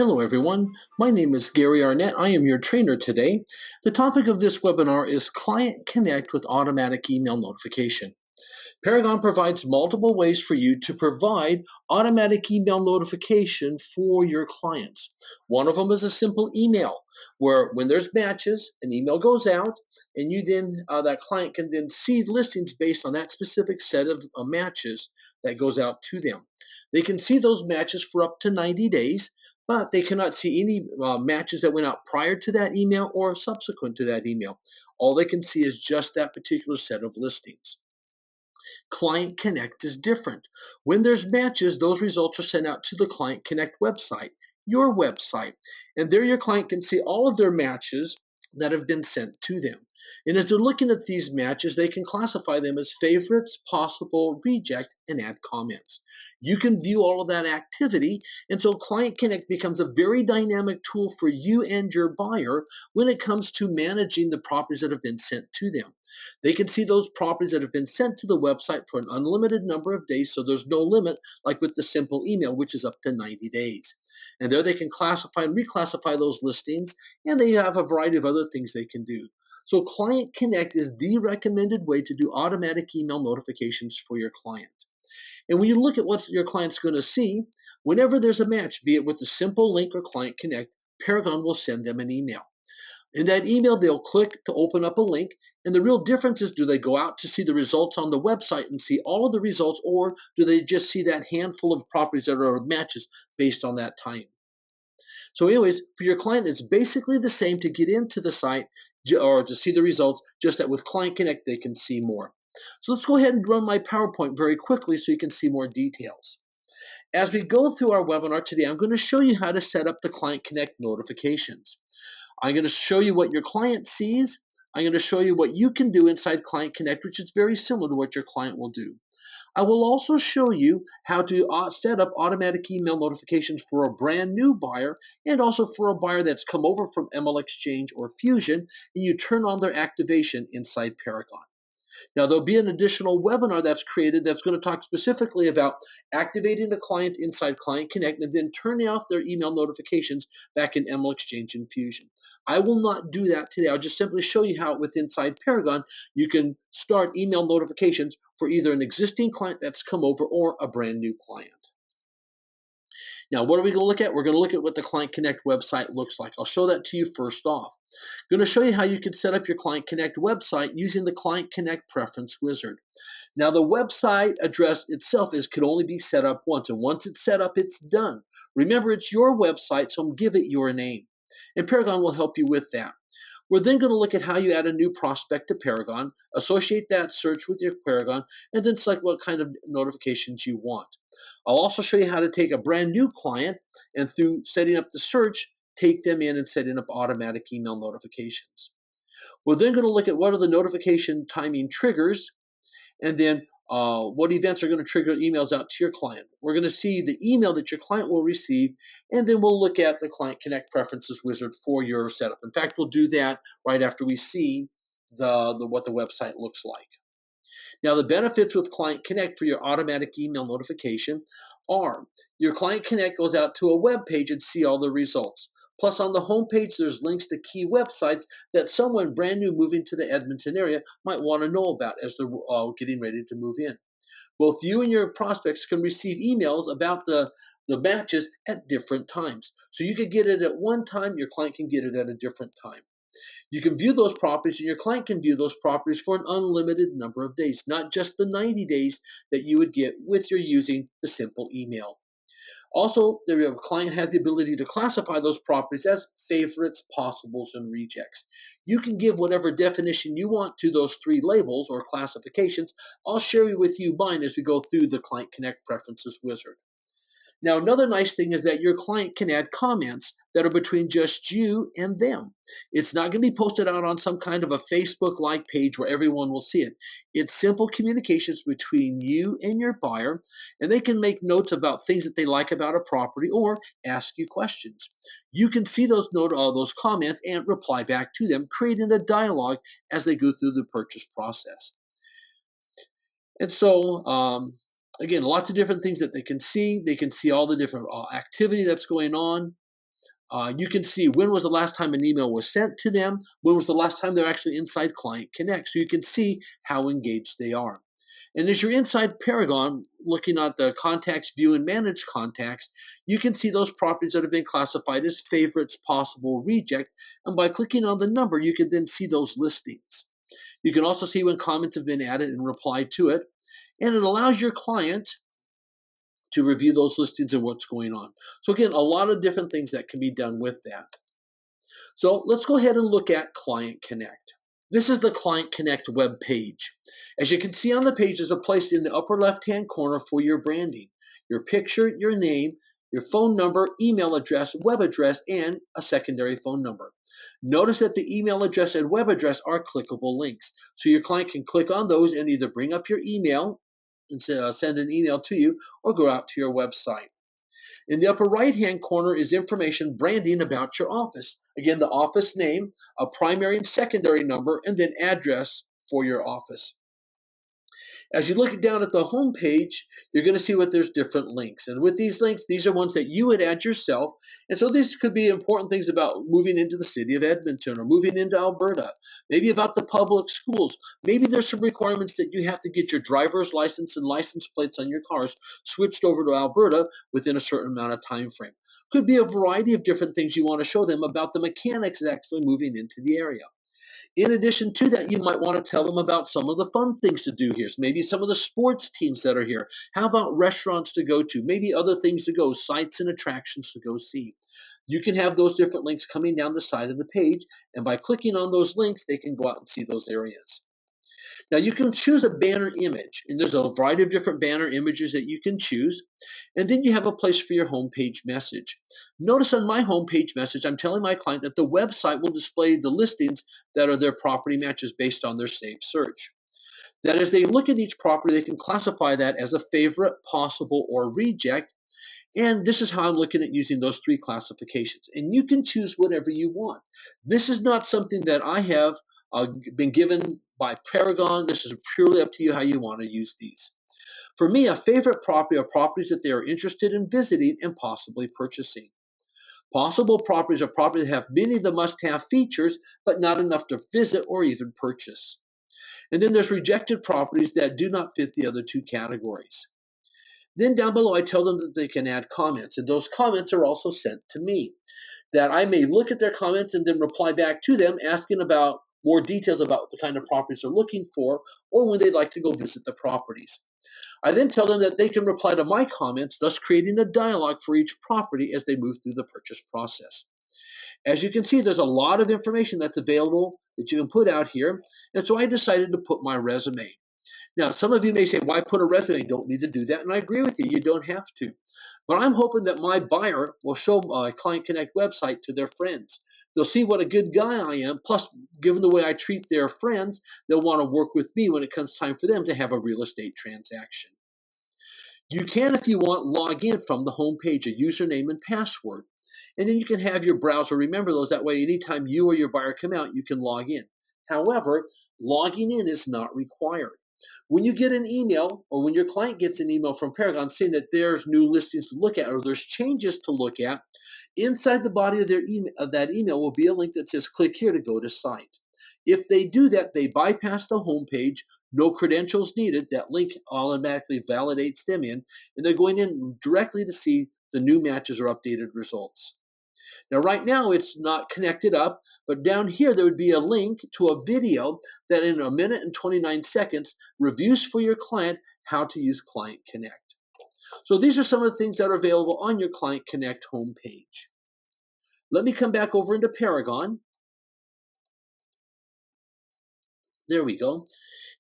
Hello everyone, my name is Gary Arnett. I am your trainer today. The topic of this webinar is Client Connect with Automatic Email Notification. Paragon provides multiple ways for you to provide automatic email notification for your clients. One of them is a simple email where when there's matches, an email goes out and that client can then see listings based on that specific set of matches that goes out to them. They can see those matches for up to 90 days, but they cannot see any matches that went out prior to that email or subsequent to that email. All they can see is just that particular set of listings. Client Connect is different. When there's matches, those results are sent out to the Client Connect website, your website, and there your client can see all of their matches that have been sent to them. And as they're looking at these matches, they can classify them as favorites, possible, reject, and add comments. You can view all of that activity, and so Client Connect becomes a very dynamic tool for you and your buyer when it comes to managing the properties that have been sent to them. They can see those properties that have been sent to the website for an unlimited number of days, so there's no limit, like with the simple email, which is up to 90 days. And there they can classify and reclassify those listings, and they have a variety of other things they can do. So Client Connect is the recommended way to do automatic email notifications for your client. And when you look at what your client's going to see, whenever there's a match, be it with the simple link or Client Connect, Paragon will send them an email. In that email, they'll click to open up a link, and the real difference is, do they go out to see the results on the website and see all of the results, or do they just see that handful of properties that are matches based on that time? So anyways, for your client, it's basically the same to get into the site or to see the results, just that with Client Connect, they can see more. So let's go ahead and run my PowerPoint very quickly so you can see more details. As we go through our webinar today, I'm going to show you how to set up the Client Connect notifications. I'm going to show you what your client sees. I'm going to show you what you can do inside Client Connect, which is very similar to what your client will do. I will also show you how to set up automatic email notifications for a brand new buyer and also for a buyer that's come over from ML Exchange or Fusion, and you turn on their activation inside Paragon. Now, there'll be an additional webinar that's created that's going to talk specifically about activating a client inside Client Connect and then turning off their email notifications back in ML Exchange and Fusion. I will not do that today. I'll just simply show you how with inside Paragon you can start email notifications for either an existing client that's come over or a brand new client. Now, what are we going to look at? We're going to look at what the Client Connect website looks like. I'll show that to you first off. I'm going to show you how you can set up your Client Connect website using the Client Connect Preference Wizard. Now, the website address itself can only be set up once, and once it's set up, it's done. Remember, it's your website, so give it your name, and Paragon will help you with that. We're then going to look at how you add a new prospect to Paragon, associate that search with your Paragon, and then select what kind of notifications you want. I'll also show you how to take a brand new client and through setting up the search, take them in and setting up automatic email notifications. We're then going to look at what are the notification timing triggers, and then what events are going to trigger emails out to your client. We're going to see the email that your client will receive, and then we'll look at the Client Connect Preferences Wizard for your setup. In fact, we'll do that right after we see what the website looks like. Now, the benefits with Client Connect for your automatic email notification are your Client Connect goes out to a web page and see all the results. Plus, on the home page, there's links to key websites that someone brand new moving to the Edmonton area might want to know about as they're getting ready to move in. Both you and your prospects can receive emails about the matches at different times. So you could get it at one time, your client can get it at a different time. You can view those properties, and your client can view those properties for an unlimited number of days, not just the 90 days that you would get with your using the simple email. Also, the client has the ability to classify those properties as favorites, possibles, and rejects. You can give whatever definition you want to those three labels or classifications. I'll share with you mine as we go through the Client Connect Preferences Wizard. Now, another nice thing is that your client can add comments that are between just you and them. It's not going to be posted out on some kind of a Facebook-like page where everyone will see it. It's simple communications between you and your buyer, and they can make notes about things that they like about a property or ask you questions. You can see those comments and reply back to them, creating a dialogue as they go through the purchase process. And so, again, lots of different things that they can see. They can see all the different activity that's going on. You can see when was the last time an email was sent to them, when was the last time they're actually inside Client Connect, so you can see how engaged they are. And as you're inside Paragon, looking at the contacts, view and manage contacts, you can see those properties that have been classified as favorites, possible, reject, and by clicking on the number, you can then see those listings. You can also see when comments have been added and reply to it, and it allows your client to review those listings and what's going on. So again, a lot of different things that can be done with that. So let's go ahead and look at Client Connect. This is the Client Connect web page. As you can see on the page, there's a place in the upper left-hand corner for your branding. Your picture, your name, your phone number, email address, web address, and a secondary phone number. Notice that the email address and web address are clickable links. So your client can click on those and either bring up your email and send an email to you or go out to your website. In the upper right-hand corner is information branding about your office. Again, the office name, a primary and secondary number, and then address for your office. As you look down at the home page, you're going to see what there's different links. And with these links, these are ones that you would add yourself. And so these could be important things about moving into the city of Edmonton or moving into Alberta, maybe about the public schools. Maybe there's some requirements that you have to get your driver's license and license plates on your cars switched over to Alberta within a certain amount of time frame. Could be a variety of different things you want to show them about the mechanics actually moving into the area. In addition to that, you might want to tell them about some of the fun things to do here. So maybe some of the sports teams that are here. How about restaurants to go to? Maybe other things to go, sites and attractions to go see. You can have those different links coming down the side of the page, and by clicking on those links, they can go out and see those areas. Now you can choose a banner image, and there's a variety of different banner images that you can choose. And then you have a place for your homepage message. Notice on my homepage message, I'm telling my client that the website will display the listings that are their property matches based on their saved search. That as they look at each property, they can classify that as a favorite, possible, or reject. And this is how I'm looking at using those three classifications. And you can choose whatever you want. This is not something that I have been given by Paragon. This is purely up to you how you want to use these. For me, a favorite property are properties that they are interested in visiting and possibly purchasing. Possible properties are properties that have many of the must-have features, but not enough to visit or even purchase. And then there's rejected properties that do not fit the other two categories. Then down below, I tell them that they can add comments, and those comments are also sent to me. That I may look at their comments and then reply back to them asking about more details about the kind of properties they're looking for or when they'd like to go visit the properties. I then tell them that they can reply to my comments, thus creating a dialogue for each property as they move through the purchase process. As you can see, there's a lot of information that's available that you can put out here, and so I decided to put my resume. Now, some of you may say, why put a resume? You don't need to do that, and I agree with you. You don't have to. But I'm hoping that my buyer will show my Client Connect website to their friends. They'll see what a good guy I am, plus, given the way I treat their friends, they'll want to work with me when it comes time for them to have a real estate transaction. You can, if you want, log in from the home page, a username and password. And then you can have your browser remember those. That way, anytime you or your buyer come out, you can log in. However, logging in is not required. When you get an email or when your client gets an email from Paragon saying that there's new listings to look at or there's changes to look at, inside the body of their email, of that email will be a link that says click here to go to site. If they do that, they bypass the home page, no credentials needed, that link automatically validates them in, and they're going in directly to see the new matches or updated results. Now, right now, it's not connected up, but down here, there would be a link to a video that in 1 minute and 29 seconds reviews for your client how to use Client Connect. So these are some of the things that are available on your Client Connect homepage. Let me come back over into Paragon. There we go.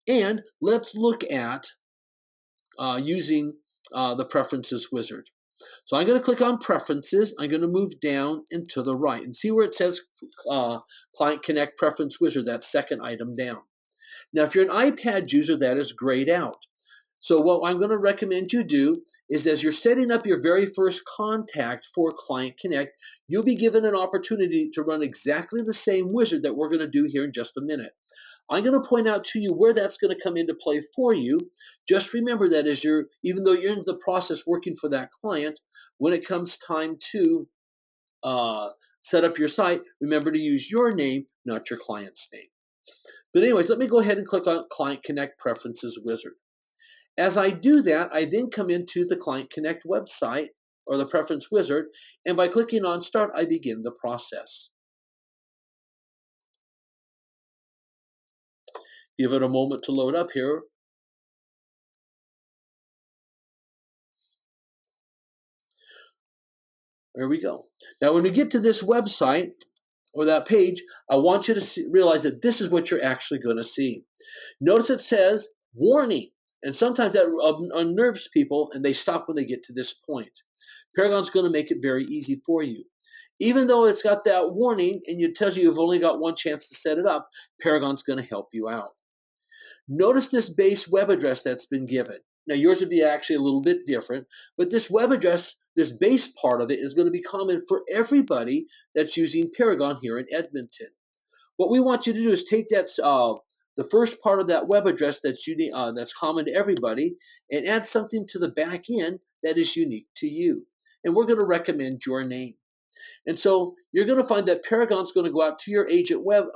And let's look at using the Preferences wizard. So I'm going to click on Preferences. I'm going to move down and to the right and see where it says Client Connect Preference Wizard, that second item down. Now, if you're an iPad user, that is grayed out. So what I'm going to recommend you do is as you're setting up your very first contact for Client Connect, you'll be given an opportunity to run exactly the same wizard that we're going to do here in just a minute. I'm going to point out to you where that's going to come into play for you. Just remember that as even though you're in the process working for that client, when it comes time to set up your site, remember to use your name, not your client's name. But anyways, let me go ahead and click on Client Connect Preferences Wizard. As I do that, I then come into the Client Connect website or the Preference Wizard, and by clicking on Start, I begin the process. Give it a moment to load up here. There we go. Now, when we get to this website or that page, I want you to realize that this is what you're actually going to see. Notice it says warning, and sometimes that unnerves people and they stop when they get to this point. Paragon's going to make it very easy for you. Even though it's got that warning and it tells you you've only got one chance to set it up, Paragon's going to help you out. Notice this base web address that's been given. Now yours would be actually a little bit different, but this web address, this base part of it, is going to be common for everybody that's using Paragon here in Edmonton. What we want you to do is take that the first part of that web address that's common to everybody and add something to the back end that is unique to you. And we're going to recommend your name. And so you're going to find that Paragon's going to go out to your agent web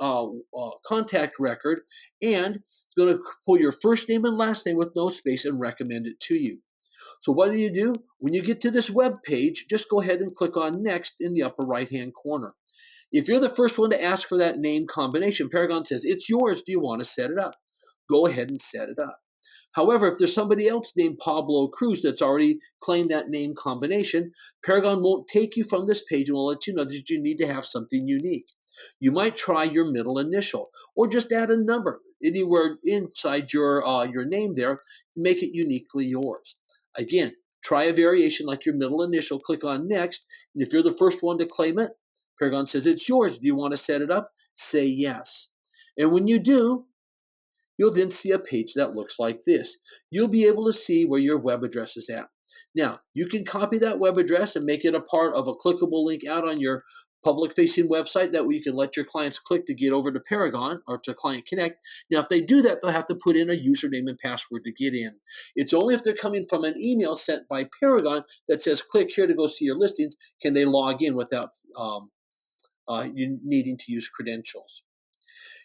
contact record and it's going to pull your first name and last name with no space and recommend it to you. So what do? When you get to this web page, just go ahead and click on Next in the upper right-hand corner. If you're the first one to ask for that name combination, Paragon says, it's yours. Do you want to set it up? Go ahead and set it up. However, if there's somebody else named Pablo Cruz that's already claimed that name combination, Paragon won't take you from this page and will let you know that you need to have something unique. You might try your middle initial or just add a number anywhere inside your name there, make it uniquely yours. Again, try a variation like your middle initial, click on Next, and if you're the first one to claim it, Paragon says it's yours. Do you want to set it up? Say yes. And when you do, you'll then see a page that looks like this. You'll be able to see where your web address is at. Now, you can copy that web address and make it a part of a clickable link out on your public-facing website. That way you can let your clients click to get over to Paragon or to Client Connect. Now, if they do that, they'll have to put in a username and password to get in. It's only if they're coming from an email sent by Paragon that says, click here to go see your listings, can they log in without you needing to use credentials.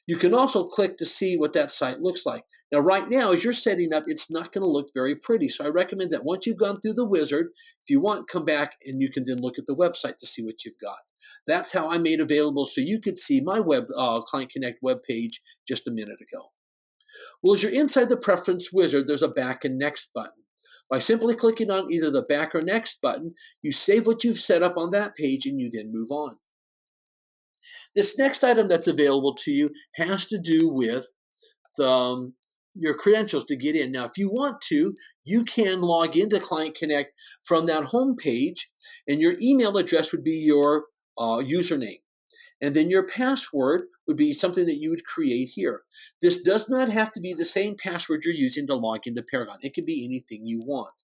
You can also click to see what that site looks like. Now, right now, as you're setting up, it's not going to look very pretty. So I recommend that once you've gone through the wizard, if you want, come back and you can then look at the website to see what you've got. That's how I made available so you could see my Client Connect web page just a minute ago. Well, as you're inside the Preference Wizard, there's a Back and Next button. By simply clicking on either the Back or Next button, you save what you've set up on that page and you then move on. This next item that's available to you has to do with your credentials to get in. Now, if you want to, you can log into Client Connect from that home page, and your email address would be your username. And then your password would be something that you would create here. This does not have to be the same password you're using to log into Paragon. It can be anything you want.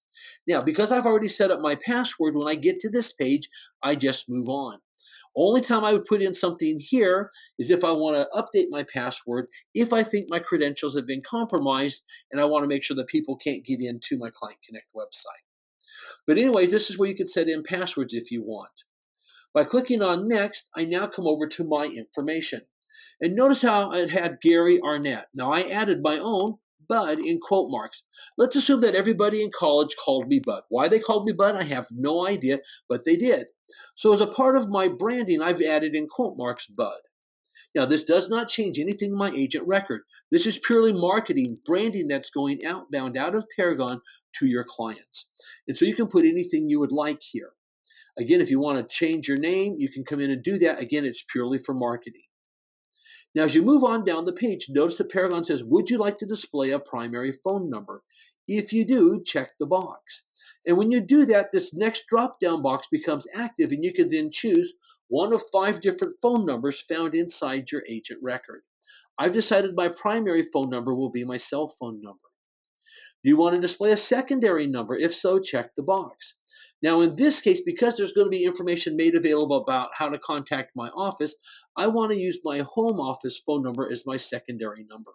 Now, because I've already set up my password, when I get to this page, I just move on. Only time I would put in something here is if I want to update my password, if I think my credentials have been compromised and I want to make sure that people can't get into my Client Connect website. But anyways, this is where you can set in passwords if you want. By clicking on Next, I now come over to my information. And notice how it had Gary Arnett. Now I added my own Bud in quote marks. Let's assume that everybody in college called me Bud. Why they called me Bud, I have no idea, but they did. So as a part of my branding, I've added in quote marks Bud. Now this does not change anything in my agent record. This is purely marketing, branding that's going outbound out of Paragon to your clients. And so you can put anything you would like here. Again, if you want to change your name, you can come in and do that. Again, it's purely for marketing. Now, as you move on down the page, notice that Paragon says, would you like to display a primary phone number? If you do, check the box. And when you do that, this next drop-down box becomes active, and you can then choose one of 5 different phone numbers found inside your agent record. I've decided my primary phone number will be my cell phone number. Do you want to display a secondary number? If so, check the box. Now, in this case, because there's going to be information made available about how to contact my office, I want to use my home office phone number as my secondary number.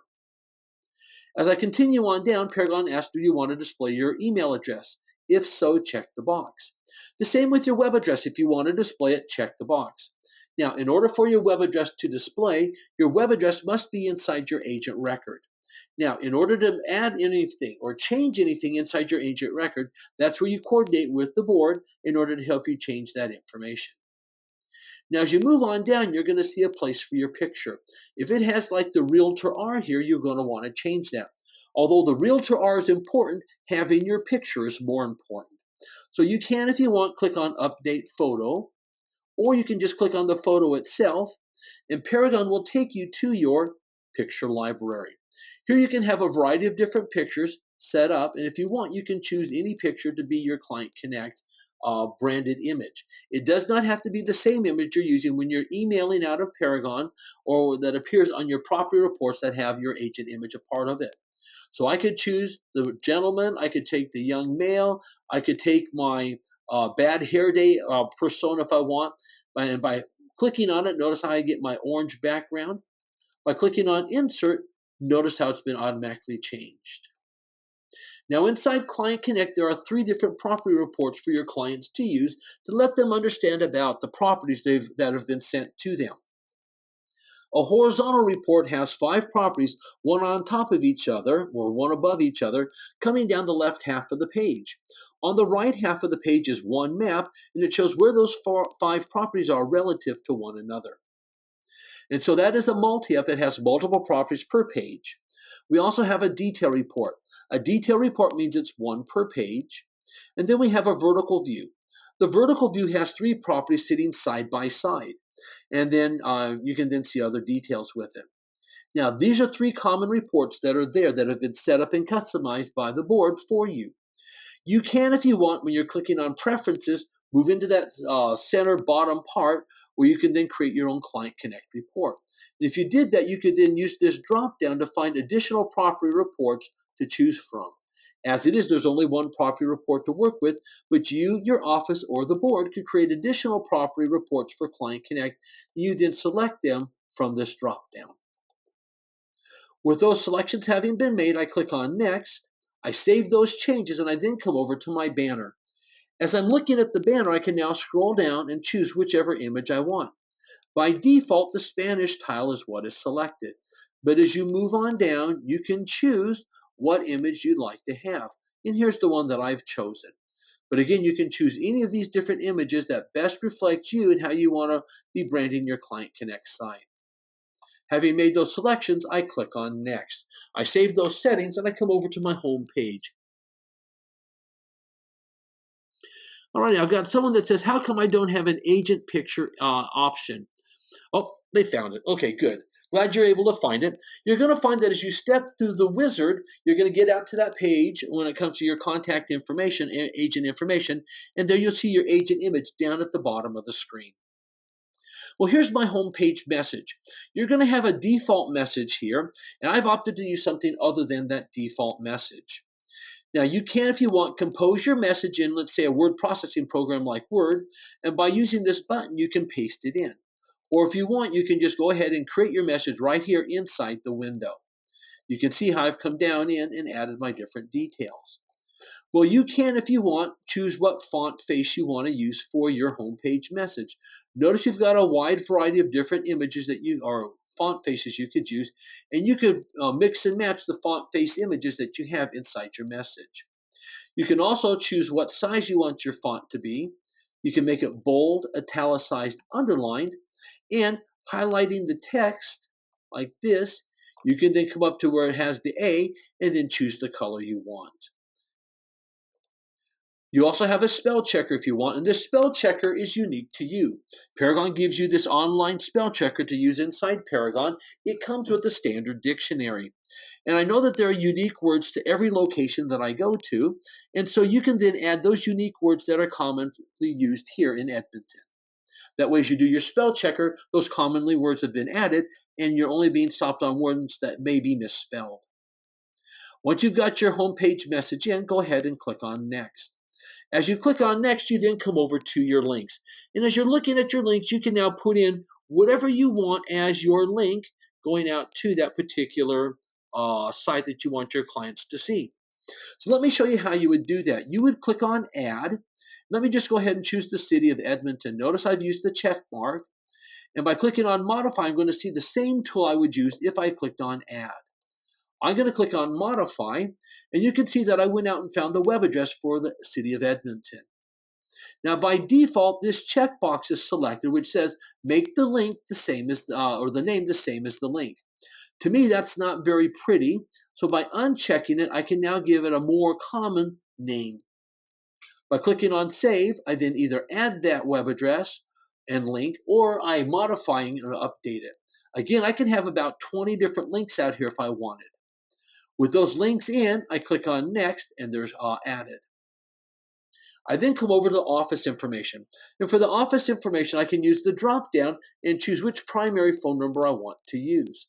As I continue on down, Paragon asks, do you want to display your email address? If so, check the box. The same with your web address. If you want to display it, check the box. Now, in order for your web address to display, your web address must be inside your agent record. Now, in order to add anything or change anything inside your agent record, that's where you coordinate with the board in order to help you change that information. Now, as you move on down, you're going to see a place for your picture. If it has like the Realtor R here, you're going to want to change that. Although the Realtor R is important, having your picture is more important. So you can, if you want, click on Update Photo, or you can just click on the photo itself, and Paragon will take you to your picture library. Here you can have a variety of different pictures set up, and if you want, you can choose any picture to be your Client Connect branded image. It does not have to be the same image you're using when you're emailing out of Paragon or that appears on your property reports that have your agent image a part of it. So I could choose the gentleman, I could take the young male, I could take my bad hair day persona if I want, and by clicking on it, notice how I get my orange background. By clicking on Insert, notice how it's been automatically changed. Now inside Client Connect, there are 3 different property reports for your clients to use to let them understand about the properties that have been sent to them. A horizontal report has 5 properties, one on top of each other, or one above each other, coming down the left half of the page. On the right half of the page is one map, and it shows where those 5 properties are relative to one another. And so that is a multi-up. It has multiple properties per page. We also have a detail report. A detail report means it's 1 per page. And then we have a vertical view. The vertical view has 3 properties sitting side by side. And then you can then see other details with it. Now, these are 3 common reports that are there that have been set up and customized by the board for you. You can, if you want, when you're clicking on Preferences, move into that center bottom part where you can then create your own Client Connect report. And if you did that, you could then use this drop down to find additional property reports to choose from. As it is, there's only 1 property report to work with, but you, your office, or the board could create additional property reports for Client Connect. You then select them from this drop down. With those selections having been made, I click on Next. I save those changes, and I then come over to my banner. As I'm looking at the banner, I can now scroll down and choose whichever image I want. By default, the Spanish tile is what is selected. But as you move on down, you can choose what image you'd like to have. And here's the one that I've chosen. But again, you can choose any of these different images that best reflect you and how you want to be branding your Client Connect site. Having made those selections, I click on Next. I save those settings and I come over to my home page. All right, I've got someone that says, how come I don't have an agent picture option? Oh, they found it. Okay, good. Glad you're able to find it. You're going to find that as you step through the wizard, you're going to get out to that page when it comes to your contact information, agent information, and there you'll see your agent image down at the bottom of the screen. Well, here's my home page message. You're going to have a default message here, and I've opted to use something other than that default message. Now, you can, if you want, compose your message in, let's say, a word processing program like Word, and by using this button, you can paste it in. Or if you want, you can just go ahead and create your message right here inside the window. You can see how I've come down in and added my different details. Well, you can, if you want, choose what font face you want to use for your homepage message. Notice you've got a wide variety of different images that or font faces you could use, and you could mix and match the font face images that you have inside your message. You can also choose what size you want your font to be. You can make it bold, italicized, underlined, and highlighting the text like this. You can then come up to where it has the A and then choose the color you want. You also have a spell checker if you want, and this spell checker is unique to you. Paragon gives you this online spell checker to use inside Paragon. It comes with a standard dictionary. And I know that there are unique words to every location that I go to, and so you can then add those unique words that are commonly used here in Edmonton. That way, as you do your spell checker, those commonly words have been added, and you're only being stopped on words that may be misspelled. Once you've got your homepage message in, go ahead and click on Next. As you click on Next, you then come over to your links. And as you're looking at your links, you can now put in whatever you want as your link going out to that particular site that you want your clients to see. So let me show you how you would do that. You would click on Add. Let me just go ahead and choose the city of Edmonton. Notice I've used the check mark. And by clicking on Modify, I'm going to see the same tool I would use if I clicked on Add. I'm going to click on Modify, and you can see that I went out and found the web address for the city of Edmonton. Now, by default, this checkbox is selected, which says make the link the same as, or the name the same as the link. To me, that's not very pretty. So by unchecking it, I can now give it a more common name. By clicking on Save, I then either add that web address and link, or I modifying or update it. Again, I can have about 20 different links out here if I wanted. With those links in, I click on Next, and there's added. I then come over to the office information. And for the office information, I can use the drop down and choose which primary phone number I want to use.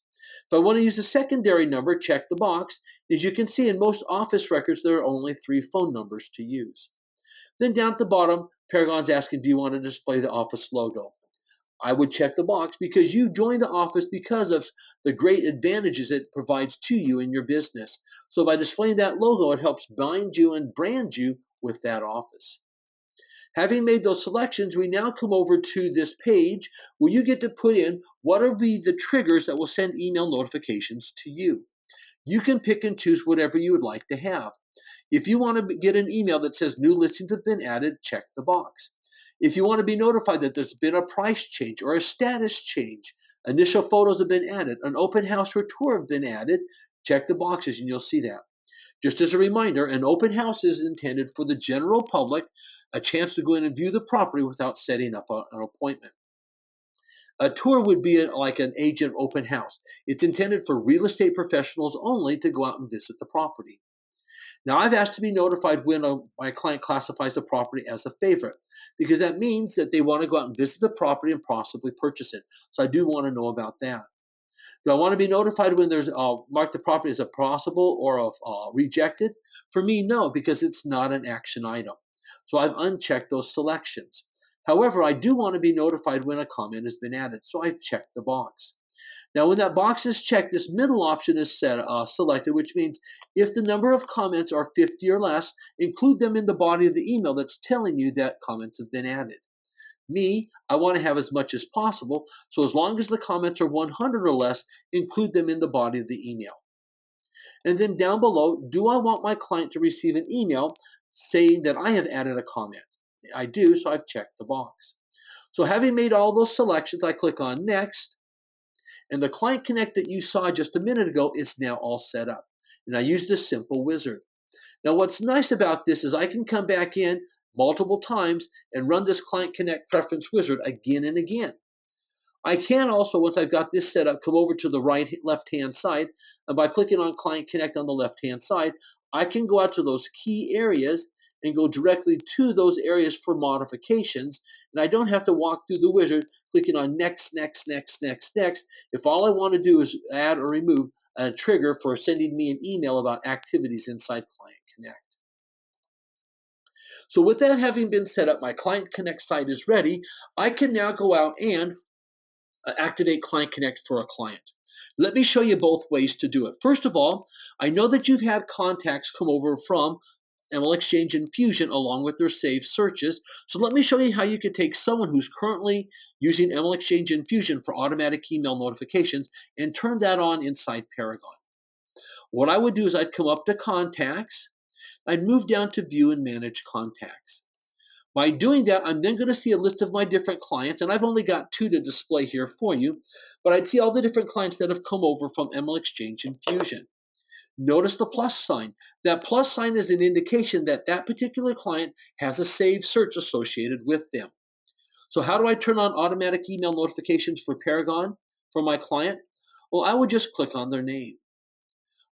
If I want to use a secondary number, check the box. As you can see, in most office records, there are only 3 phone numbers to use. Then down at the bottom, Paragon's asking, do you want to display the office logo? I would check the box because you joined the office because of the great advantages it provides to you in your business. So by displaying that logo, it helps bind you and brand you with that office. Having made those selections, we now come over to this page where you get to put in what will be the triggers that will send email notifications to you. You can pick and choose whatever you would like to have. If you want to get an email that says new listings have been added, check the box. If you want to be notified that there's been a price change or a status change, initial photos have been added, an open house or tour have been added, check the boxes and you'll see that. Just as a reminder, an open house is intended for the general public, a chance to go in and view the property without setting up an appointment. A tour would be like an agent open house. It's intended for real estate professionals only to go out and visit the property. Now, I've asked to be notified when my client classifies the property as a favorite, because that means that they want to go out and visit the property and possibly purchase it. So I do want to know about that. Do I want to be notified when there's mark the property as a possible or a rejected? For me, no, because it's not an action item. So I've unchecked those selections. However, I do want to be notified when a comment has been added, so I've checked the box. Now, when that box is checked, this middle option is selected, which means if the number of comments are 50 or less, include them in the body of the email that's telling you that comments have been added. Me, I want to have as much as possible, so as long as the comments are 100 or less, include them in the body of the email. And then down below, do I want my client to receive an email saying that I have added a comment? I do, so I've checked the box. So having made all those selections, I click on Next. And the Client Connect that you saw just a minute ago is now all set up. And I use this simple wizard. Now, what's nice about this is I can come back in multiple times and run this Client Connect preference wizard again and again. I can also, once I've got this set up, come over to the left-hand side, and by clicking on Client Connect on the left-hand side, I can go out to those key areas and go directly to those areas for modifications, and I don't have to walk through the wizard clicking on next, next, next, next, next. If all I want to do is add or remove a trigger for sending me an email about activities inside Client Connect. So with that having been set up, my Client Connect site is ready. I can now go out and activate Client Connect for a client. Let me show you both ways to do it. First of all, I know that you've had contacts come over from ML Exchange and Fusion along with their saved searches. So let me show you how you could take someone who's currently using ML Exchange and Fusion for automatic email notifications and turn that on inside Paragon. What I would do is I'd come up to Contacts. I'd move down to View and Manage Contacts. By doing that, I'm then going to see a list of my different clients, and I've only got 2 to display here for you, but I'd see all the different clients that have come over from ML Exchange and Fusion. Notice the plus sign. That plus sign is an indication that that particular client has a saved search associated with them. So how do I turn on automatic email notifications for Paragon for my client? Well, I would just click on their name.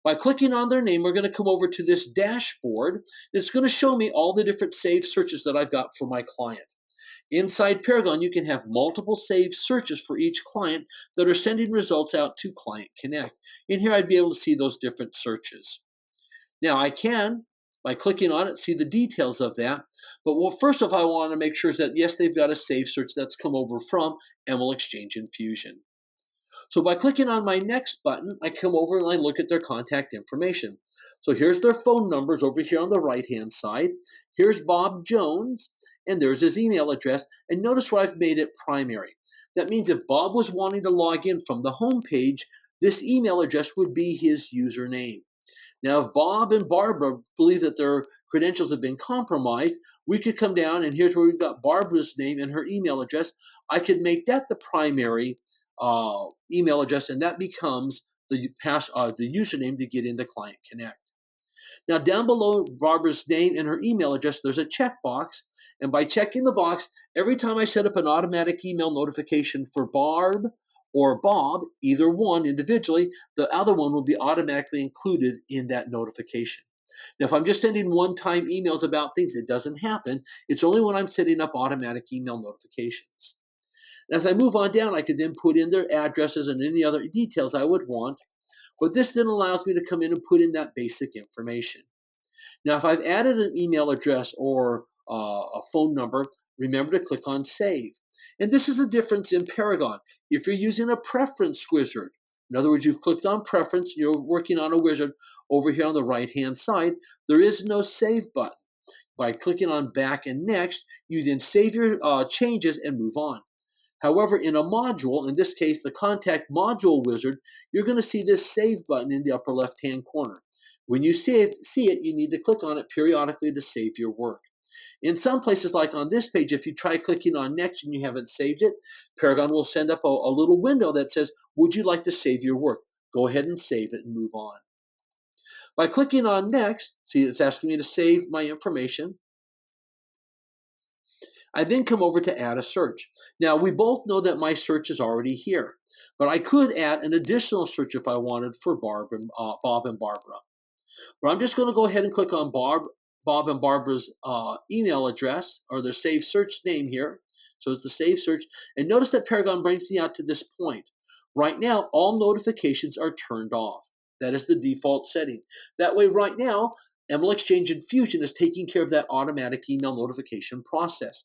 By clicking on their name, we're going to come over to this dashboard. It's going to show me all the different saved searches that I've got for my client. Inside Paragon, you can have multiple saved searches for each client that are sending results out to Client Connect. In here, I'd be able to see those different searches. Now, I can, by clicking on it, see the details of that. But first of all, I want to make sure that, yes, they've got a saved search that's come over from ML Exchange and Fusion. So by clicking on my next button, I come over and I look at their contact information. So here's their phone numbers over here on the right-hand side. Here's Bob Jones, and there's his email address. And notice where I've made it primary. That means if Bob was wanting to log in from the home page, this email address would be his username. Now, if Bob and Barbara believe that their credentials have been compromised, we could come down, and here's where we've got Barbara's name and her email address. I could make that the primary email address, and that becomes the username to get into Client Connect. Now, down below Barbara's name and her email address, there's a checkbox. And by checking the box, every time I set up an automatic email notification for Barb or Bob, either one individually, the other one will be automatically included in that notification. Now, if I'm just sending one-time emails about things, it doesn't happen. It's only when I'm setting up automatic email notifications. As I move on down, I could then put in their addresses and any other details I would want. But this then allows me to come in and put in that basic information. Now, if I've added an email address or a phone number, remember to click on Save. And this is a difference in Paragon. If you're using a preference wizard, in other words, you've clicked on Preference, you're working on a wizard over here on the right-hand side, there is no Save button. By clicking on Back and Next, you then save your changes and move on. However, in a module, in this case, the Contact Module Wizard, you're going to see this Save button in the upper left-hand corner. When you see it, you need to click on it periodically to save your work. In some places, like on this page, if you try clicking on Next and you haven't saved it, Paragon will send up a little window that says, would you like to save your work? Go ahead and save it and move on. By clicking on Next, see it's asking me to save my information. I then come over to add a search. Now, we both know that my search is already here, but I could add an additional search if I wanted for Bob and Barbara. But I'm just going to go ahead and click on Bob and Barbara's email address, or their saved search name here. So it's the saved search. And notice that Paragon brings me out to this point. Right now, all notifications are turned off. That is the default setting. That way, right now, ML Exchange and Fusion is taking care of that automatic email notification process.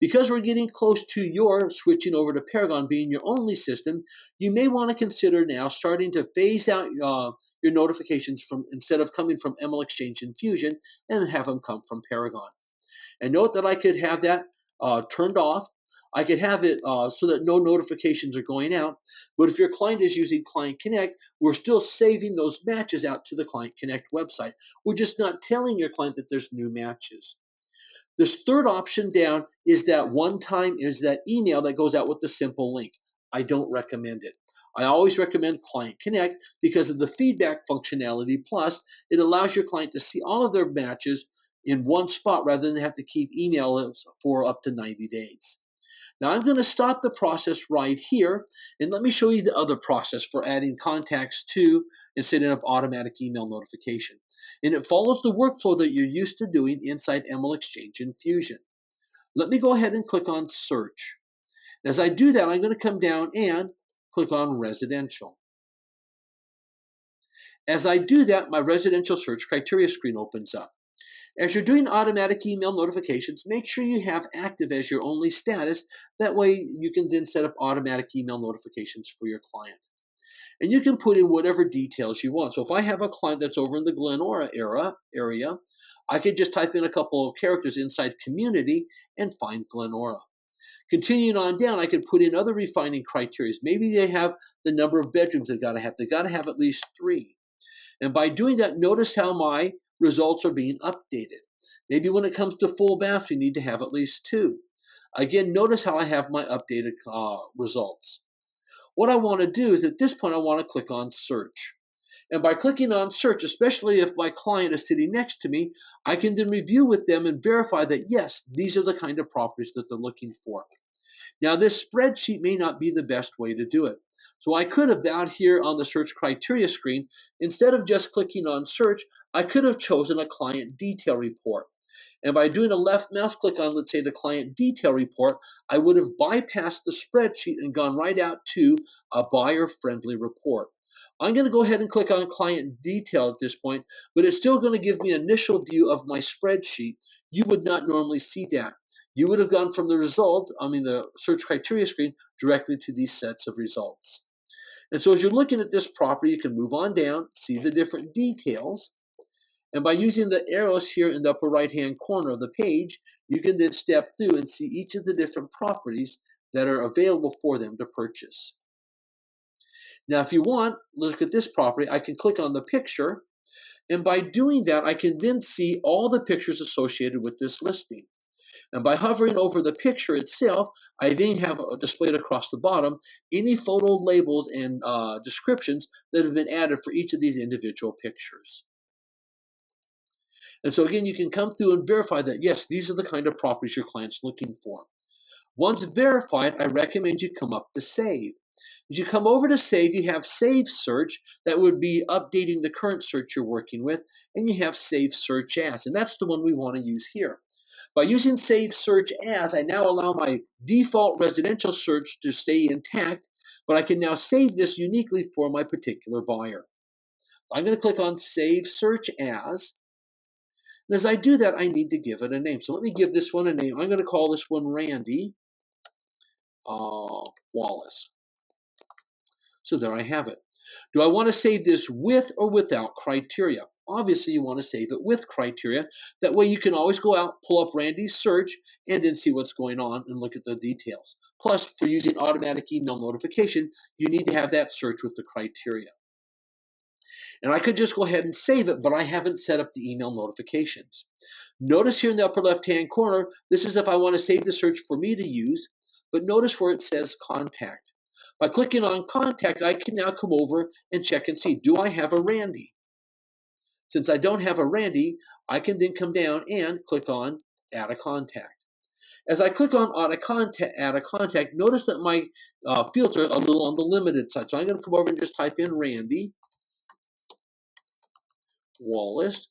Because we're getting close to your switching over to Paragon being your only system, you may want to consider now starting to phase out your notifications from instead of coming from ML Exchange and Fusion and have them come from Paragon. And note that I could have that turned off. I could have it so that no notifications are going out. But if your client is using Client Connect, we're still saving those matches out to the Client Connect website. We're just not telling your client that there's new matches. This third option down is that email that goes out with the simple link. I don't recommend it. I always recommend Client Connect because of the feedback functionality. Plus, it allows your client to see all of their matches in one spot rather than have to keep emails for up to 90 days. Now I'm going to stop the process right here, and let me show you the other process for adding contacts to and setting up automatic email notification. And it follows the workflow that you're used to doing inside ML Exchange and Fusion. Let me go ahead and click on Search. As I do that, I'm going to come down and click on Residential. As I do that, my residential search criteria screen opens up. As you're doing automatic email notifications, make sure you have active as your only status. That way you can then set up automatic email notifications for your client. And you can put in whatever details you want. So if I have a client that's over in the Glenora area, I could just type in a couple of characters inside Community and find Glenora. Continuing on down, I could put in other refining criteria. Maybe they have the number of bedrooms they've got to have. They've got to have at least 3. And by doing that, notice how my results are being updated. Maybe when it comes to full baths, we need to have at least 2. Again, notice how I have my updated results. What I want to do is at this point, I want to click on Search. And by clicking on Search, especially if my client is sitting next to me, I can then review with them and verify that, yes, these are the kind of properties that they're looking for. Now, this spreadsheet may not be the best way to do it. So I could have down here on the search criteria screen, instead of just clicking on search, I could have chosen a client detail report. And by doing a left mouse click on, let's say, the client detail report, I would have bypassed the spreadsheet and gone right out to a buyer-friendly report. I'm going to go ahead and click on client detail at this point, but it's still going to give me an initial view of my spreadsheet. You would not normally see that. You would have gone from the search criteria screen directly to these sets of results. And so as you're looking at this property, you can move on down, see the different details. And by using the arrows here in the upper right-hand corner of the page, you can then step through and see each of the different properties that are available for them to purchase. Now, if you want, look at this property, I can click on the picture, and by doing that, I can then see all the pictures associated with this listing. And by hovering over the picture itself, I then have displayed across the bottom any photo labels and descriptions that have been added for each of these individual pictures. And so again, you can come through and verify that, yes, these are the kind of properties your client's looking for. Once verified, I recommend you come up to Save. As you come over to Save, you have Save Search. That would be updating the current search you're working with, and you have Save Search As, and that's the one we want to use here. By using Save Search As, I now allow my default residential search to stay intact, but I can now save this uniquely for my particular buyer. I'm going to click on Save Search As. And as I do that, I need to give it a name. So let me give this one a name. I'm going to call this one Randy Wallace. So there I have it. Do I want to save this with or without criteria? Obviously, you want to save it with criteria. That way you can always go out, pull up Randy's search, and then see what's going on and look at the details. Plus, for using automatic email notification, you need to have that search with the criteria. And I could just go ahead and save it, but I haven't set up the email notifications. Notice here in the upper left-hand corner, this is if I want to save the search for me to use, but notice where it says Contact. By clicking on Contact, I can now come over and check and see, do I have a Randy? Since I don't have a Randy, I can then come down and click on Add a Contact. As I click on Add a Contact, notice that my fields are a little on the limited side. So I'm going to come over and just type in Randy Wallace.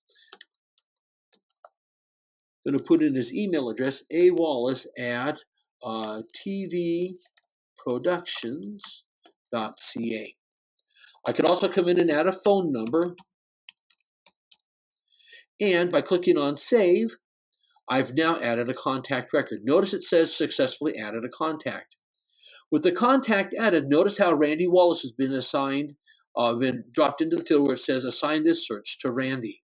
I'm going to put in his email address, awallace at tvproductions.ca. I could also come in and add a phone number. And by clicking on Save, I've now added a contact record. Notice it says successfully added a contact. With the contact added, notice how Randy Wallace has been assigned, been dropped into the field where it says assign this search to Randy.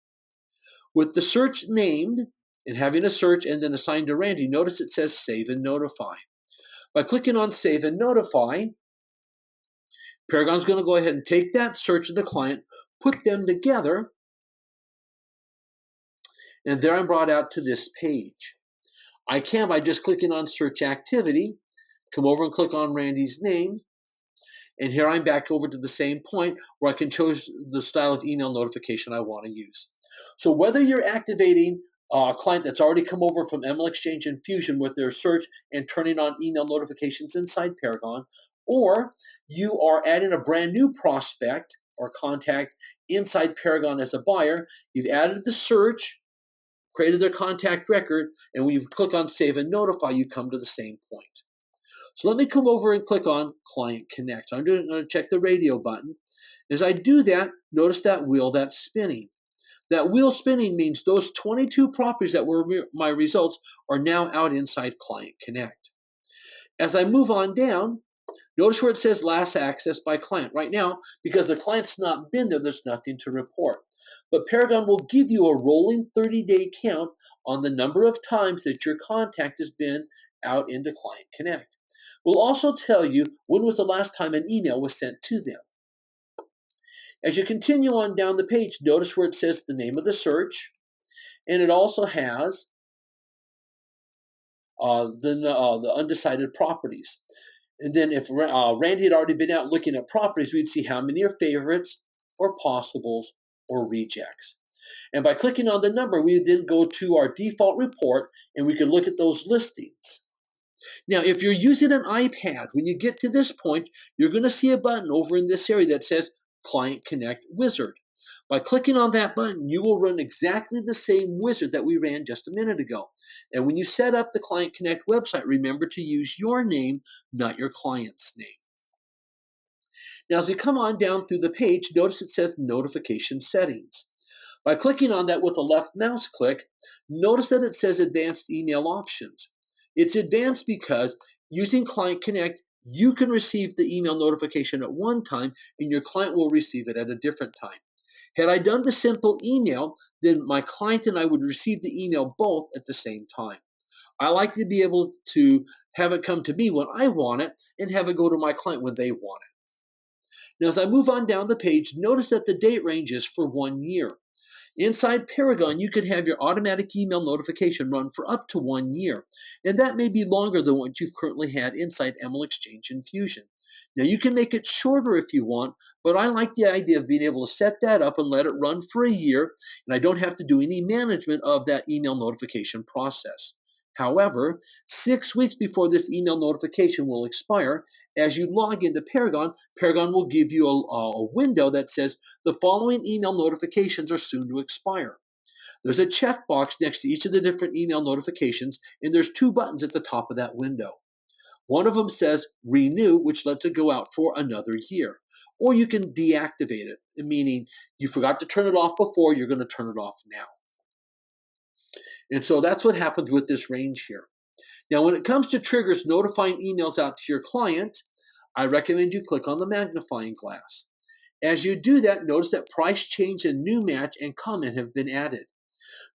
With the search named and having a search and then assigned to Randy, notice it says Save and Notify. By clicking on Save and Notify, Paragon's going to go ahead and take that search of the client, put them together, and there I'm brought out to this page. I can, by just clicking on Search Activity, come over and click on Randy's name, and here I'm back over to the same point where I can choose the style of email notification I want to use. So whether you're activating a client that's already come over from ML Exchange and Fusion with their search and turning on email notifications inside Paragon, or you are adding a brand new prospect or contact inside Paragon as a buyer, you've added the search, created their contact record, and when you click on Save and Notify, you come to the same point. So let me come over and click on Client Connect. I'm going to check the radio button. As I do that, notice that wheel that's spinning. That wheel spinning means those 22 properties that were my results are now out inside Client Connect. As I move on down, notice where it says last access by client. Right now, because the client's not been there, there's nothing to report. But Paragon will give you a rolling 30-day count on the number of times that your contact has been out into Client Connect. We'll also tell you when was the last time an email was sent to them. As you continue on down the page, notice where it says the name of the search, and it also has the undecided properties. And then if Randy had already been out looking at properties, we'd see how many are favorites or possibles or rejects. And by clicking on the number, we would then go to our default report and we can look at those listings. Now, if you're using an iPad, when you get to this point, you're going to see a button over in this area that says Client Connect Wizard. By clicking on that button, you will run exactly the same wizard that we ran just a minute ago. And when you set up the Client Connect website, remember to use your name, not your client's name. Now, as we come on down through the page, notice it says Notification Settings. By clicking on that with a left mouse click, notice that it says Advanced Email Options. It's advanced because using Client Connect, You can receive the email notification at one time and your client will receive it at a different time. Had I done the simple email, then my client and I would receive the email both at the same time. I like to be able to have it come to me when I want it and have it go to my client when they want it. Now, as I move on down the page, notice that the date range is for 1 year. Inside Paragon, you could have your automatic email notification run for up to 1 year, and that may be longer than what you've currently had inside ML Exchange and Fusion. Now, you can make it shorter if you want, but I like the idea of being able to set that up and let it run for a year, and I don't have to do any management of that email notification process. However, 6 weeks before this email notification will expire, as you log into Paragon, Paragon will give you a window that says the following email notifications are soon to expire. There's a checkbox next to each of the different email notifications, and there's two buttons at the top of that window. One of them says renew, which lets it go out for another year. Or you can deactivate it, meaning you forgot to turn it off before, you're going to turn it off now. And so that's what happens with this range here. Now, when it comes to triggers notifying emails out to your client, I recommend you click on the magnifying glass. As you do that, notice that price change and new match and comment have been added.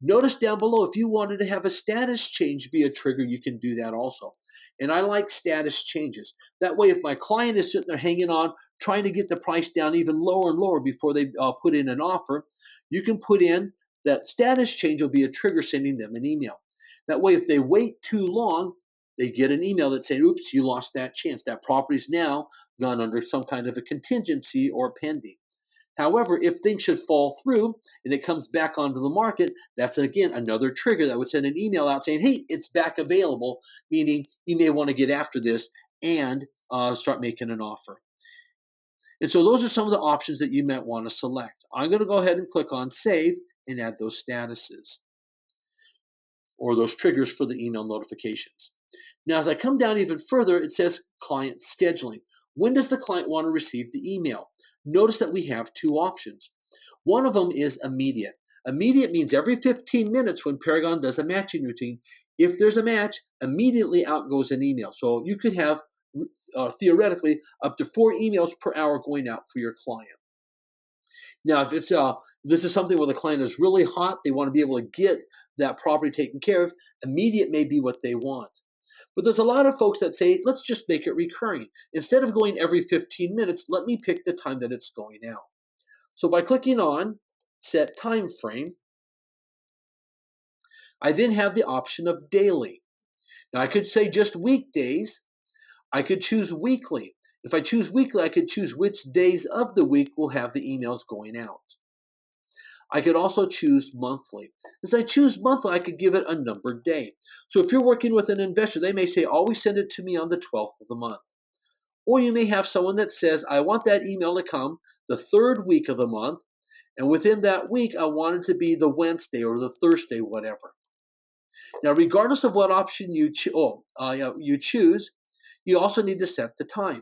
Notice down below, if you wanted to have a status change be a trigger, you can do that also. And I like status changes. That way, if my client is sitting there hanging on, trying to get the price down even lower and lower before they put in an offer, you can put in that status change will be a trigger sending them an email. That way, if they wait too long, they get an email that says, oops, you lost that chance. That property's now gone under some kind of a contingency or pending. However, if things should fall through and it comes back onto the market, that's again another trigger that would send an email out saying, hey, it's back available, meaning you may want to get after this and start making an offer. And so those are some of the options that you might want to select. I'm going to go ahead and click on Save and add those statuses or those triggers for the email notifications. Now, as I come down even further, it says Client Scheduling. When does the client want to receive the email? Notice that we have two options. One of them is immediate. Immediate means every 15 minutes when Paragon does a matching routine, if there's a match, immediately out goes an email. So you could have, theoretically, up to 4 emails per hour going out for your client. Now, if it's this is something where the client is really hot, they want to be able to get that property taken care of, immediate may be what they want. But there's a lot of folks that say, let's just make it recurring. Instead of going every 15 minutes, let me pick the time that it's going out. So by clicking on Set Time Frame, I then have the option of daily. Now I could say just weekdays. I could choose weekly. If I choose weekly, I could choose which days of the week will have the emails going out. I could also choose monthly. As I choose monthly, I could give it a numbered day. So if you're working with an investor, they may say, always send it to me on the 12th of the month. Or you may have someone that says, I want that email to come the 3rd week of the month, and within that week, I want it to be the Wednesday or the Thursday, whatever. Now, regardless of what option you choose, you also need to set the time.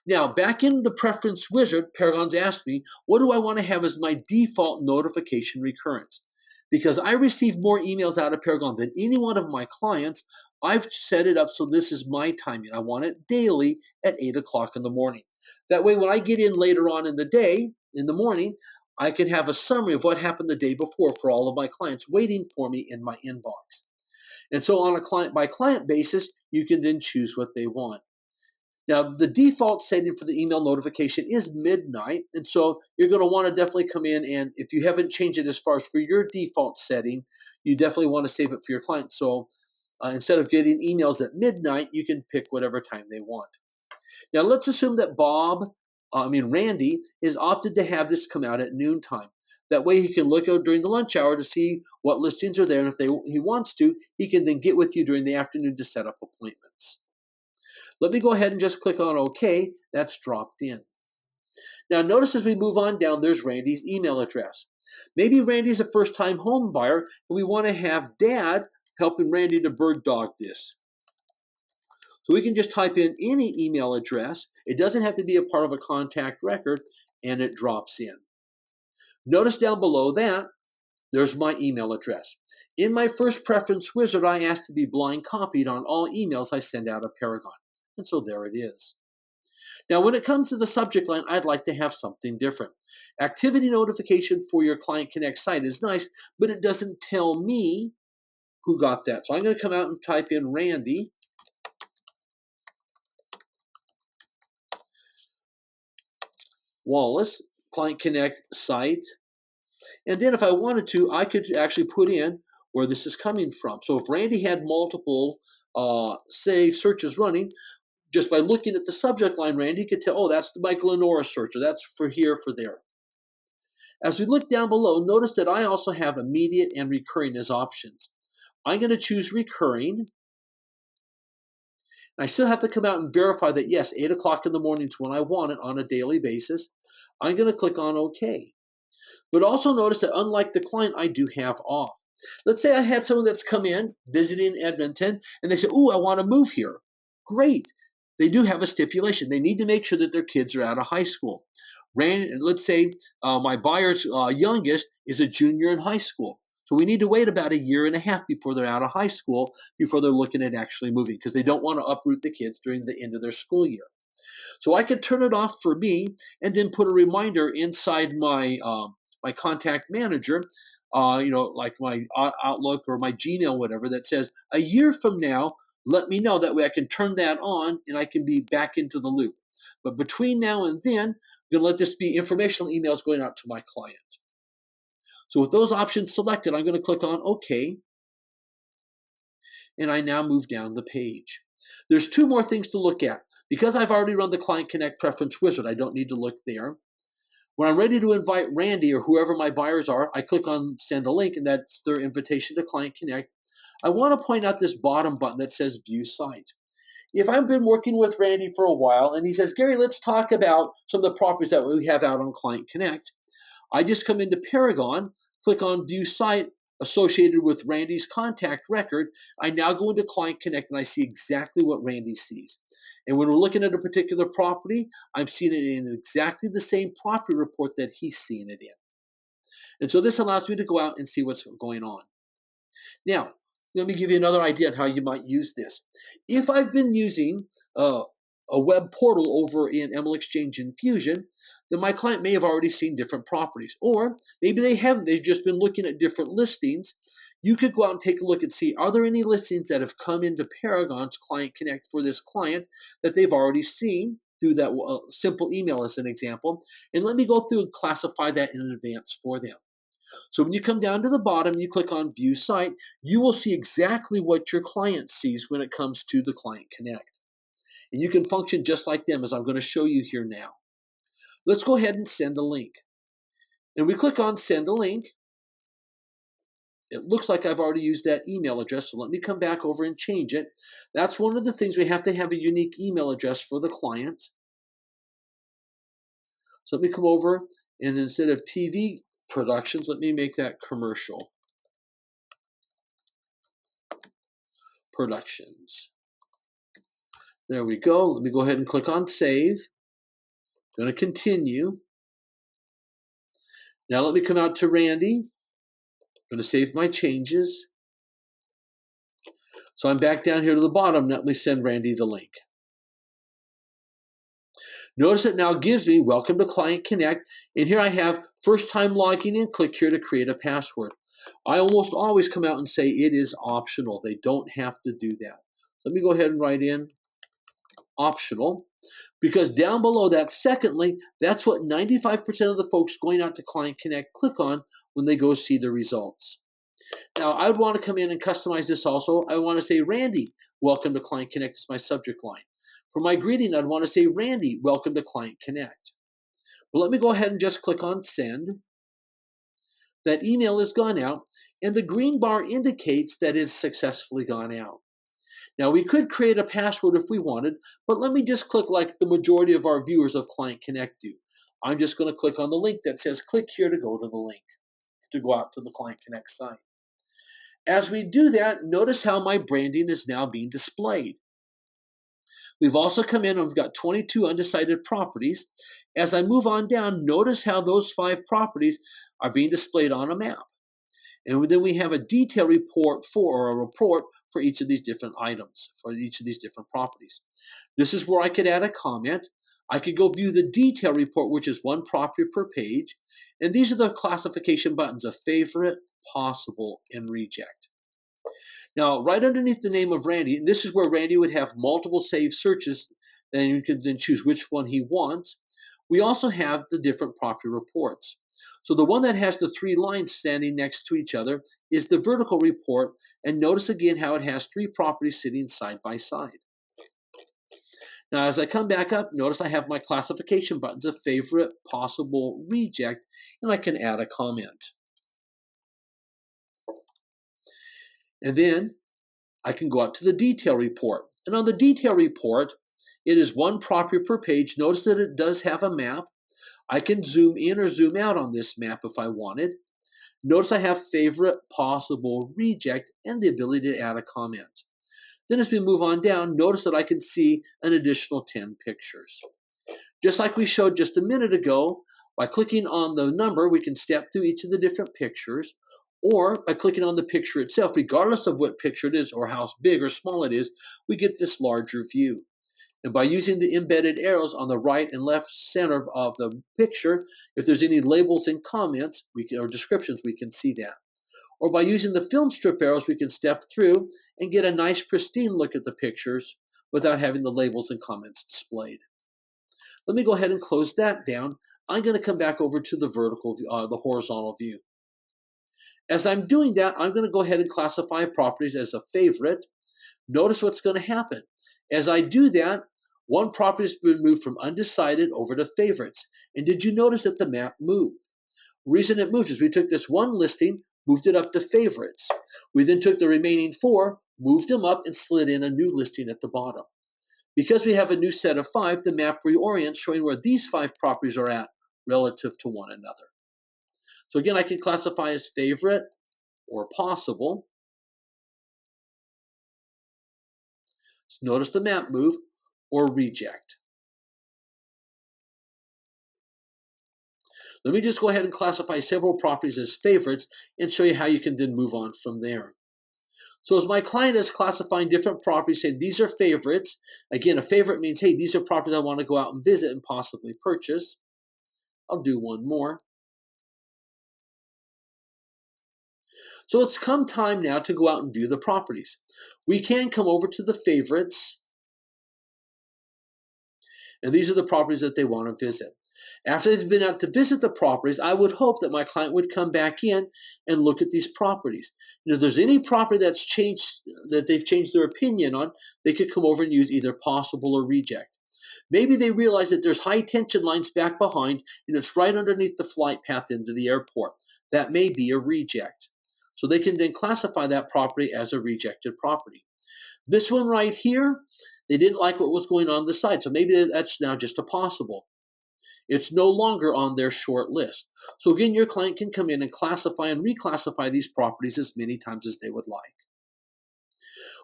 Now, back in the preference wizard, Paragon's asked me, what do I want to have as my default notification recurrence? Because I receive more emails out of Paragon than any one of my clients, I've set it up so this is my timing. I want it daily at 8 o'clock in the morning. That way, when I get in later on in the day, in the morning, I can have a summary of what happened the day before for all of my clients waiting for me in my inbox. And so on a client-by-client basis, you can then choose what they want. Now, the default setting for the email notification is midnight, and so you're going to want to definitely come in, and if you haven't changed it as far as for your default setting, you definitely want to save it for your client. So instead of getting emails at midnight, you can pick whatever time they want. Now, let's assume that Randy is opted to have this come out at noontime. That way he can look out during the lunch hour to see what listings are there, and if he wants to, he can then get with you during the afternoon to set up appointments. Let me go ahead and just click on OK. That's dropped in. Now notice as we move on down, there's Randy's email address. Maybe Randy's a first-time home buyer, and we want to have Dad helping Randy to bird dog this. So we can just type in any email address. It doesn't have to be a part of a contact record, and it drops in. Notice down below that, there's my email address. In my first preference wizard, I asked to be blind copied on all emails I send out of Paragon. And so there it is. Now, when it comes to the subject line, I'd like to have something different. Activity notification for your Client Connect site is nice, but it doesn't tell me who got that. So I'm going to come out and type in Randy Wallace, Client Connect site. And then if I wanted to, I could actually put in where this is coming from. So if Randy had multiple, say, searches running, just by looking at the subject line, Randy could tell, oh, that's the Michael Lenora search, or that's for here, for there. As we look down below, notice that I also have immediate and recurring as options. I'm going to choose recurring. I still have to come out and verify that, yes, 8 o'clock in the morning is when I want it on a daily basis. I'm going to click on OK. But also notice that unlike the client, I do have off. Let's say I had someone that's come in visiting Edmonton and they say, oh, I want to move here. Great. They do have a stipulation. They need to make sure that their kids are out of high school. Let's say my buyer's youngest is a junior in high school. So we need to wait about a year and a half before they're out of high school, before they're looking at actually moving, because they don't want to uproot the kids during the end of their school year. So I could turn it off for me and then put a reminder inside my my contact manager, like my Outlook or my Gmail, whatever, that says a year from now, let me know. That way I can turn that on and I can be back into the loop. But between now and then, I'm going to let this be informational emails going out to my client. So with those options selected, I'm going to click on OK. And I now move down the page. There's two more things to look at. Because I've already run the Client Connect Preference Wizard, I don't need to look there. When I'm ready to invite Randy or whoever my buyers are, I click on Send a Link, and that's their invitation to Client Connect. I want to point out this bottom button that says View Site. If I've been working with Randy for a while and he says, Gary, let's talk about some of the properties that we have out on Client Connect, I just come into Paragon, click on View Site associated with Randy's contact record. I now go into Client Connect and I see exactly what Randy sees. And when we're looking at a particular property, I'm seeing it in exactly the same property report that he's seeing it in. And so this allows me to go out and see what's going on. Now, let me give you another idea on how you might use this. If I've been using a web portal over in ML Exchange and Fusion, then my client may have already seen different properties. Or maybe they haven't. They've just been looking at different listings. You could go out and take a look and see, are there any listings that have come into Paragon's Client Connect for this client that they've already seen through that simple email as an example. And let me go through and classify that in advance for them. So when you come down to the bottom, you click on View Site, you will see exactly what your client sees when it comes to the Client Connect. And you can function just like them, as I'm going to show you here now. Let's go ahead and send a link. And we click on Send a Link. It looks like I've already used that email address, so let me come back over and change it. That's one of the things. We have to have a unique email address for the client. So let me come over, and instead of TV Productions, let me make that Commercial Productions. There we go. Let me go ahead and click on Save. I'm going to continue. Now let me come out to Randy. I'm going to save my changes. So I'm back down here to the bottom. Let me send Randy the link. Notice it now gives me Welcome to Client Connect. And here I have first time logging in. Click here to create a password. I almost always come out and say it is optional. They don't have to do that. So let me go ahead and write in optional, because down below that second link, that's what 95% of the folks going out to Client Connect click on when they go see the results. Now, I would want to come in and customize this also. I want to say, Randy, welcome to Client Connect is my subject line. For my greeting, I'd want to say, Randy, welcome to Client Connect. But let me go ahead and just click on Send. That email has gone out, and the green bar indicates that it's successfully gone out. Now, we could create a password if we wanted, but let me just click like the majority of our viewers of Client Connect do. I'm just going to click on the link that says click here to go to the link, to go out to the Client Connect site. As we do that, notice how my branding is now being displayed. We've also come in and we've got 22 undecided properties. As I move on down, notice how those 5 properties are being displayed on a map. And then we have a detail report for each of these different items, for each of these different properties. This is where I could add a comment. I could go view the detail report, which is one property per page. And these are the classification buttons of favorite, possible, and reject. Now, right underneath the name of Randy, and this is where Randy would have multiple saved searches, and you can then choose which one he wants. We also have the different property reports. So the one that has the three lines standing next to each other is the vertical report, and notice again how it has three properties sitting side by side. Now, as I come back up, notice I have my classification buttons of favorite, possible, reject, and I can add a comment. And then I can go up to the detail report. And on the detail report, it is one property per page. Notice that it does have a map. I can zoom in or zoom out on this map if I wanted. Notice I have favorite, possible, reject, and the ability to add a comment. Then as we move on down, notice that I can see an additional 10 pictures. Just like we showed just a minute ago, by clicking on the number, we can step through each of the different pictures, or by clicking on the picture itself, regardless of what picture it is or how big or small it is, we get this larger view. And by using the embedded arrows on the right and left center of the picture, if there's any labels and comments or descriptions, we can see that. Or by using the film strip arrows, we can step through and get a nice pristine look at the pictures without having the labels and comments displayed. Let me go ahead and close that down. I'm going to come back over to the the horizontal view. As I'm doing that, I'm going to go ahead and classify properties as a favorite. Notice what's going to happen. As I do that, one property has been moved from undecided over to favorites. And did you notice that the map moved? The reason it moved is we took this one listing, moved it up to favorites. We then took the remaining 4, moved them up, and slid in a new listing at the bottom. Because we have a new set of 5, the map reorients, showing where these 5 properties are at relative to one another. So again, I can classify as favorite or possible. So notice the map move, or reject. Let me just go ahead and classify several properties as favorites and show you how you can then move on from there. So as my client is classifying different properties, saying these are favorites. Again, a favorite means, hey, these are properties I want to go out and visit and possibly purchase. I'll do one more. So it's come time now to go out and view the properties. We can come over to the favorites, and these are the properties that they want to visit. After they've been out to visit the properties, I would hope that my client would come back in and look at these properties. And if there's any property that's changed, that they've changed their opinion on, they could come over and use either possible or reject. Maybe they realize that there's high tension lines back behind and it's right underneath the flight path into the airport. That may be a reject. So they can then classify that property as a rejected property. This one right here, they didn't like what was going on the side, so maybe that's now just a possible. It's no longer on their short list. So again, your client can come in and classify and reclassify these properties as many times as they would like.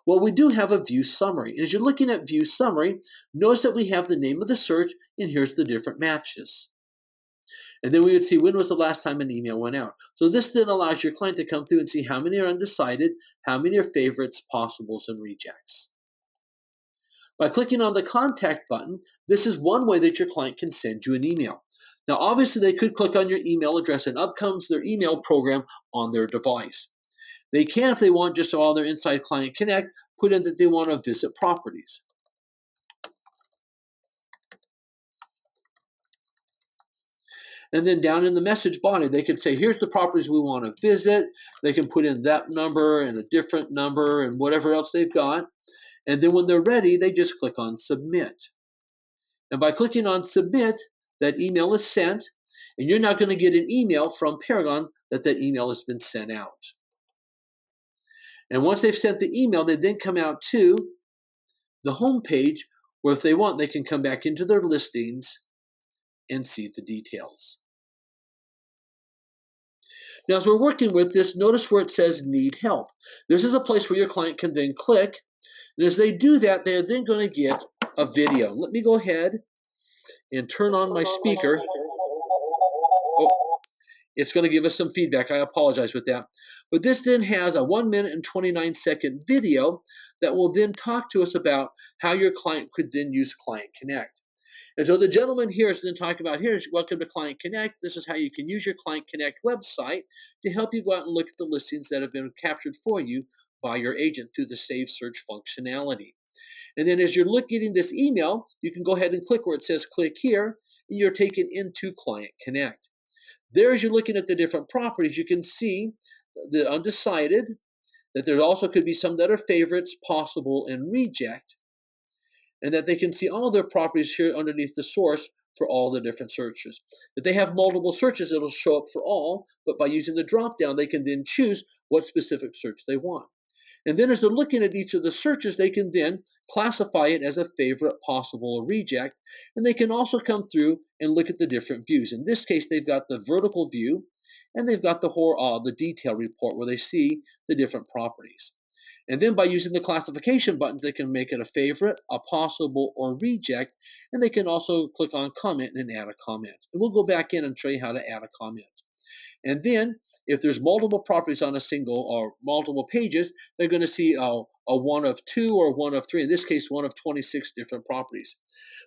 Well, we do have a view summary. As you're looking at view summary, notice that we have the name of the search, and here's the different matches. And then we would see when was the last time an email went out. So this then allows your client to come through and see how many are undecided, how many are favorites, possibles, and rejects. By clicking on the contact button, this is one way that your client can send you an email. Now, obviously, they could click on your email address and up comes their email program on their device. They can, if they want, just on their Inside Client Connect, put in that they want to visit properties. And then down in the message body, they can say, here's the properties we want to visit. They can put in that number and a different number and whatever else they've got. And then when they're ready, they just click on Submit. And by clicking on Submit, that email is sent, and you're now going to get an email from Paragon that email has been sent out. And once they've sent the email, they then come out to the home page where if they want, they can come back into their listings and see the details. Now, as we're working with this, notice where it says Need Help. This is a place where your client can then click. And as they do that, they're then going to get a video. Let me go ahead and turn on my speaker. Oh, it's going to give us some feedback. I apologize with that. But this then has a 1 minute and 29-second video that will then talk to us about how your client could then use Client Connect. And so the gentleman here is then talking about, here's welcome to Client Connect. This is how you can use your Client Connect website to help you go out and look at the listings that have been captured for you by your agent through the Save Search functionality. And then as you're looking at this email, you can go ahead and click where it says click here, and you're taken into Client Connect. There, as you're looking at the different properties, you can see the undecided, that there also could be some that are favorites, possible, and reject, and that they can see all their properties here underneath the source for all the different searches. If they have multiple searches, it'll show up for all, but by using the drop down, they can then choose what specific search they want. And then as they're looking at each of the searches, they can then classify it as a favorite, possible, or reject. And they can also come through and look at the different views. In this case, they've got the vertical view, and they've got the detail report where they see the different properties. And then by using the classification buttons, they can make it a favorite, a possible, or reject. And they can also click on comment and add a comment. And we'll go back in and show you how to add a comment. And then if there's multiple properties on a single or multiple pages, they're going to see a one of 2 or one of 3, in this case, one of 26 different properties.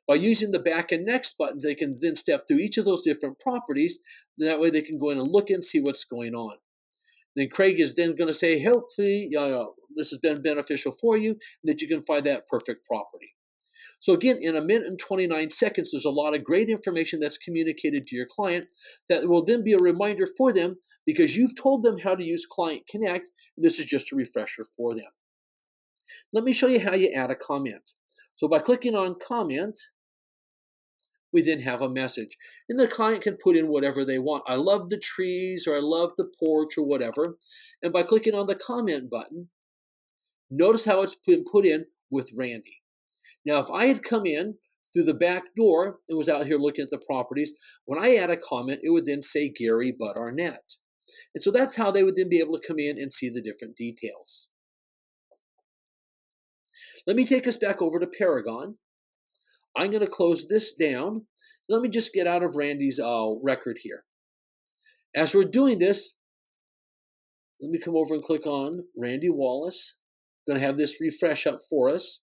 By using the back and next buttons, they can then step through each of those different properties. That way they can go in and look and see what's going on. Then Craig is then going to say, hopefully, this has been beneficial for you, and that you can find that perfect property. So again, in 1 minute and 29 seconds, there's a lot of great information that's communicated to your client that will then be a reminder for them because you've told them how to use Client Connect, and this is just a refresher for them. Let me show you how you add a comment. So by clicking on comment, we then have a message. And the client can put in whatever they want. I love the trees, or I love the porch, or whatever. And by clicking on the comment button, notice how it's been put in with Randy. Now, if I had come in through the back door and was out here looking at the properties, when I add a comment, it would then say Gary Bud Arnett. And so that's how they would then be able to come in and see the different details. Let me take us back over to Paragon. I'm going to close this down. Let me just get out of Randy's record here. As we're doing this, let me come over and click on Randy Wallace. I'm going to have this refresh up for us.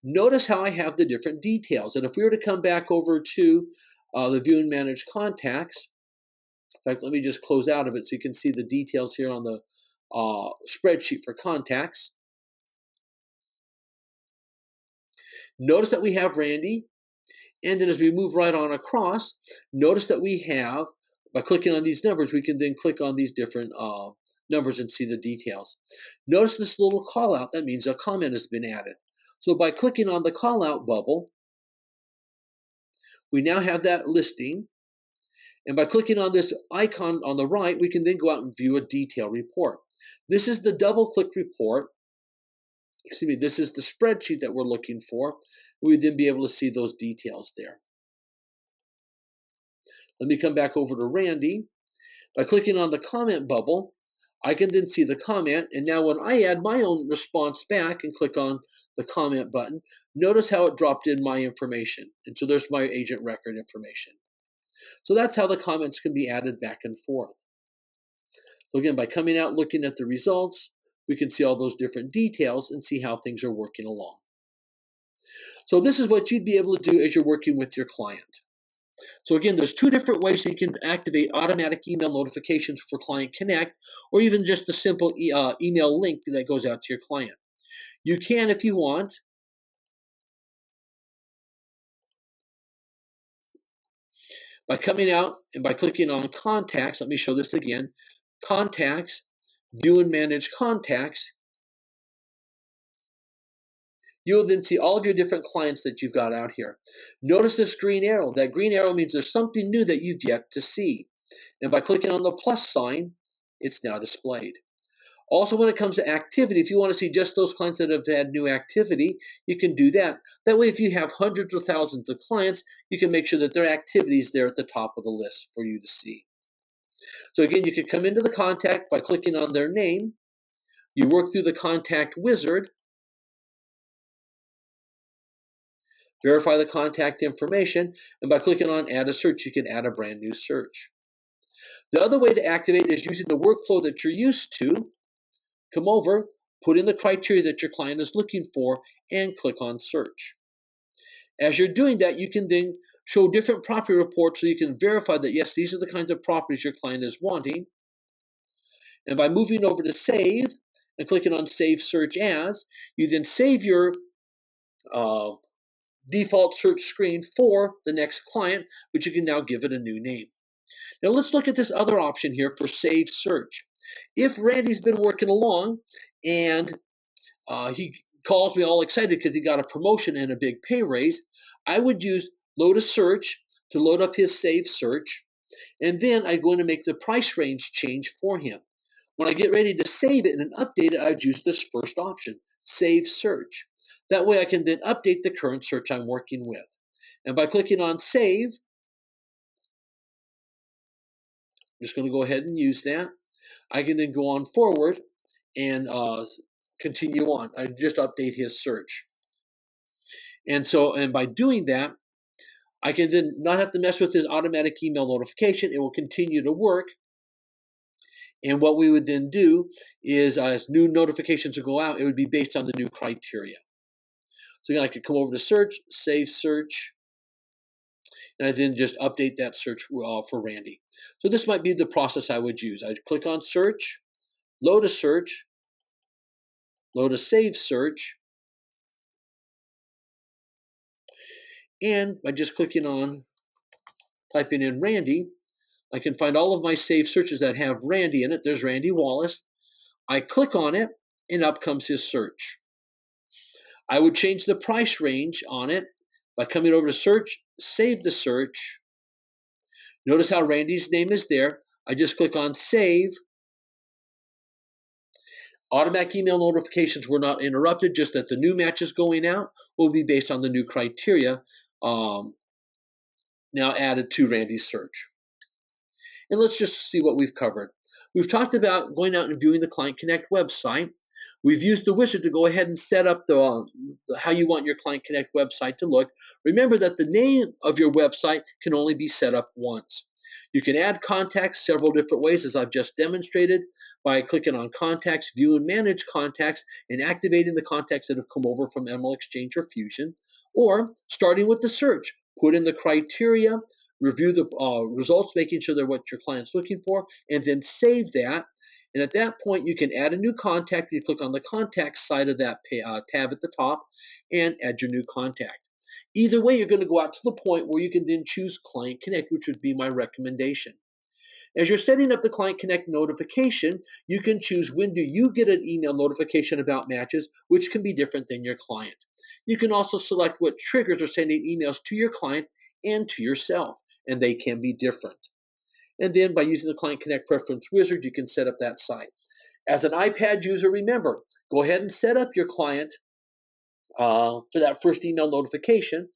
Notice how I have the different details. And if we were to come back over to the View and Manage Contacts, in fact, let me just close out of it so you can see the details here on the spreadsheet for contacts. Notice that we have Randy. And then as we move right on across, notice that we have, by clicking on these numbers, we can then click on these different numbers and see the details. Notice this little call out, that means a comment has been added. So by clicking on the call out bubble, we now have that listing. And by clicking on this icon on the right, we can then go out and view a detail report. This is the double click report. Excuse me, this is the spreadsheet that we're looking for. We'd then be able to see those details there. Let me come back over to Randy. By clicking on the comment bubble, I can then see the comment. And now when I add my own response back and click on the comment button, notice how it dropped in my information. And so there's my agent record information. So that's how the comments can be added back and forth. So again, by coming out, looking at the results, we can see all those different details and see how things are working along. So this is what you'd be able to do as you're working with your client. So again, there's 2 different ways that you can activate automatic email notifications for Client Connect, or even just a simple email link that goes out to your client. You can, if you want, by coming out and by clicking on Contacts. Let me show this again. Contacts, View and Manage Contacts. You'll then see all of your different clients that you've got out here. Notice this green arrow. That green arrow means there's something new that you've yet to see. And by clicking on the plus sign, it's now displayed. Also, when it comes to activity, if you want to see just those clients that have had new activity, you can do that. That way, if you have hundreds or thousands of clients, you can make sure that their activity is there at the top of the list for you to see. So again, you can come into the contact by clicking on their name. You work through the contact wizard, verify the contact information, and by clicking on Add a Search, you can add a brand new search. The other way to activate is using the workflow that you're used to. Come over, put in the criteria that your client is looking for, and click on Search. As you're doing that, you can then show different property reports so you can verify that, yes, these are the kinds of properties your client is wanting. And by moving over to Save and clicking on Save Search As, you then save your default search screen for the next client, but you can now give it a new name. Now let's look at this other option here for Save Search. If Randy's been working along and he calls me all excited because he got a promotion and a big pay raise, I would use Load a Search to load up his Save Search, and then I'm going to make the price range change for him. When I get ready to save it and update it, I'd use this first option, Save Search. That way I can then update the current search I'm working with. And by clicking on Save, I'm just going to go ahead and use that. I can then go on forward and continue on. I just update his search. And by doing that, I can then not have to mess with his automatic email notification. It will continue to work. And what we would then do is, as new notifications will go out, it would be based on the new criteria. So again, I could come over to Search, Save Search, and I then just update that search for Randy. So this might be the process I would use. I'd click on Search, load a search, load a Save Search, and by just clicking on typing in Randy, I can find all of my saved searches that have Randy in it. There's Randy Wallace. I click on it, and up comes his search. I would change the price range on it by coming over to Search, save the search. Notice how Randy's name is there. I just click on Save. Automatic email notifications were not interrupted, just that the new matches going out will be based on the new criteria now added to Randy's search. And let's just see what we've covered. We've talked about going out and viewing the Client Connect website. We've used the wizard to go ahead and set up how you want your Client Connect website to look. Remember that the name of your website can only be set up once. You can add contacts several different ways, as I've just demonstrated, by clicking on Contacts, View and Manage Contacts, and activating the contacts that have come over from ML Exchange or Fusion, or starting with the search. Put in the criteria, review the results, making sure they're what your client's looking for, and then save that. And at that point, you can add a new contact. You click on the Contacts side of that tab at the top and add your new contact. Either way, you're going to go out to the point where you can then choose Client Connect, which would be my recommendation. As you're setting up the Client Connect notification, you can choose when do you get an email notification about matches, which can be different than your client. You can also select what triggers are sending emails to your client and to yourself, and they can be different. And then by using the Client Connect Preference Wizard, you can set up that site. As an iPad user, remember, go ahead and set up your client for that first email notification.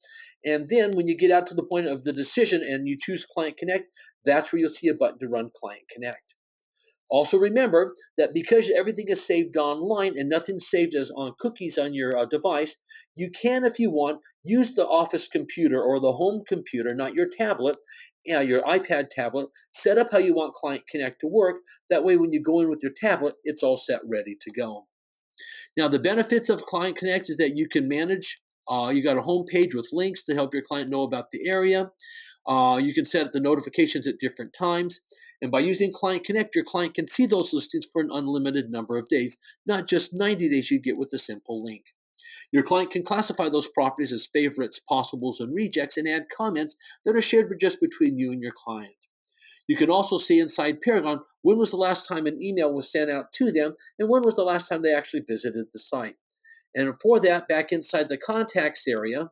And then when you get out to the point of the decision and you choose Client Connect, that's where you'll see a button to run Client Connect. Also remember that because everything is saved online and nothing's saved as on cookies on your device, you can, if you want, use the office computer or the home computer, not your tablet, your iPad tablet, set up how you want Client Connect to work. That way when you go in with your tablet, it's all set ready to go. Now the benefits of Client Connect is that you can manage, you got a home page with links to help your client know about the area. You can set up the notifications at different times. And by using Client Connect, your client can see those listings for an unlimited number of days, not just 90 days you get with a simple link. Your client can classify those properties as favorites, possibles, and rejects, and add comments that are shared just between you and your client. You can also see inside Paragon when was the last time an email was sent out to them and when was the last time they actually visited the site. And for that, back inside the contacts area,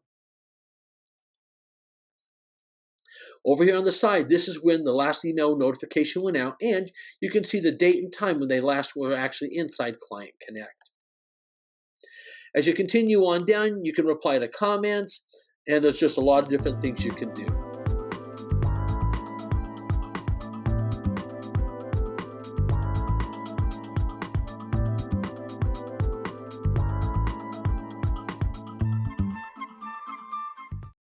over here on the side, this is when the last email notification went out, and you can see the date and time when they last were actually inside Client Connect. As you continue on down, you can reply to comments, and there's just a lot of different things you can do.